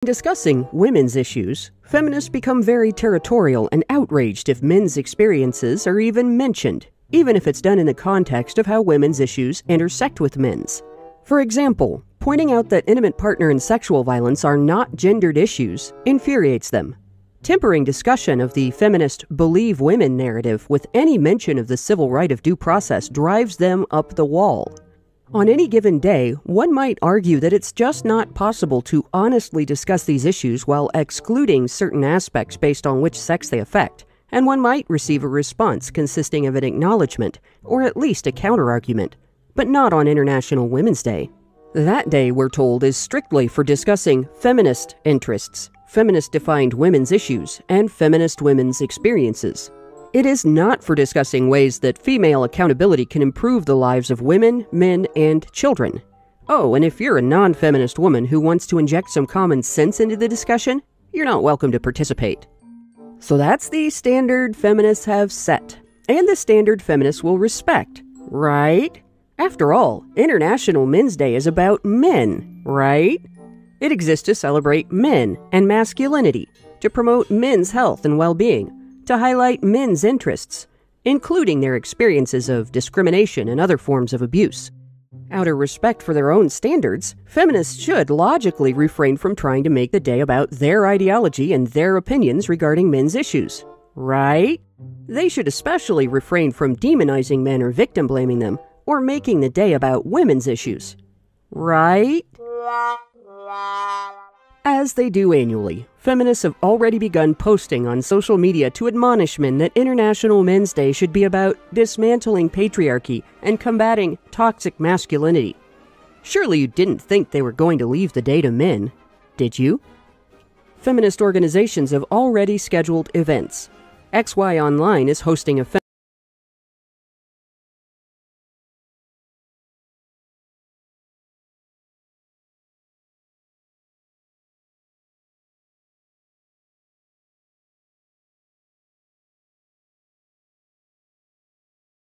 Discussing women's issues, feminists become very territorial and outraged if men's experiences are even mentioned, even if it's done in the context of how women's issues intersect with men's. For example, pointing out that intimate partner and sexual violence are not gendered issues infuriates them. Tempering discussion of the feminist "believe women" narrative with any mention of the civil right of due process drives them up the wall. On any given day, one might argue that it's just not possible to honestly discuss these issues while excluding certain aspects based on which sex they affect, and one might receive a response consisting of an acknowledgement, or at least a counterargument, but not on International Women's Day. That day, we're told, is strictly for discussing feminist interests, feminist-defined women's issues, and feminist women's experiences. It is not for discussing ways that female accountability can improve the lives of women, men, and children. Oh, and if you're a non-feminist woman who wants to inject some common sense into the discussion, you're not welcome to participate. So that's the standard feminists have set, and the standard feminists will respect, right? After all, International Men's Day is about men, right? It exists to celebrate men and masculinity, to promote men's health and well-being, to highlight men's interests, including their experiences of discrimination and other forms of abuse. Out of respect for their own standards, feminists should logically refrain from trying to make the day about their ideology and their opinions regarding men's issues, right? They should especially refrain from demonizing men or victim blaming them, or making the day about women's issues, right? As they do annually, feminists have already begun posting on social media to admonish men that International Men's Day should be about dismantling patriarchy and combating toxic masculinity. Surely you didn't think they were going to leave the day to men, did you? Feminist organizations have already scheduled events. XY Online is hosting a